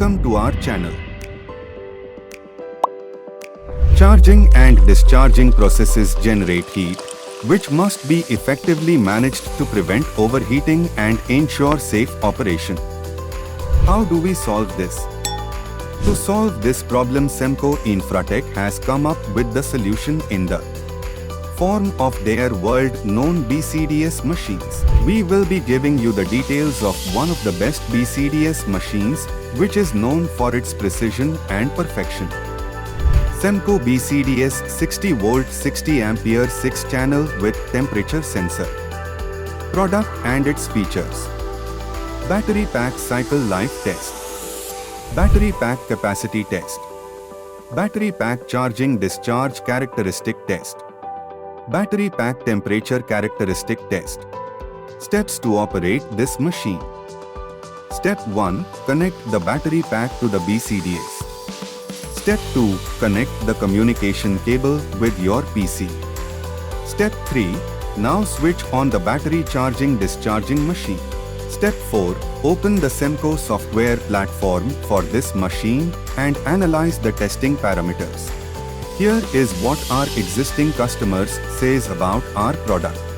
Welcome to our channel. Charging and discharging processes generate heat, which must be effectively managed to prevent overheating and ensure safe operation. How do we solve this? To solve this problem, Semco Infratech has come up with the solution in the form of their world-known BCDS machines. We will be giving you the details of one of the best BCDS machines, which is known for its precision and perfection. Semco BCDS 60 volt 60 ampere 6 channel with temperature sensor. Product and its features. Battery pack cycle life test. Battery pack capacity test. Battery pack charging discharge characteristic test. Battery pack temperature characteristic test. Steps to operate this machine. Step 1. Connect the battery pack to the BCDS. Step 2. Connect the communication cable with your PC. Step 3. Now switch on the battery charging discharging machine. Step 4. Open the Semco software platform for this machine and analyze the testing parameters. Here is what our existing customers says about our product.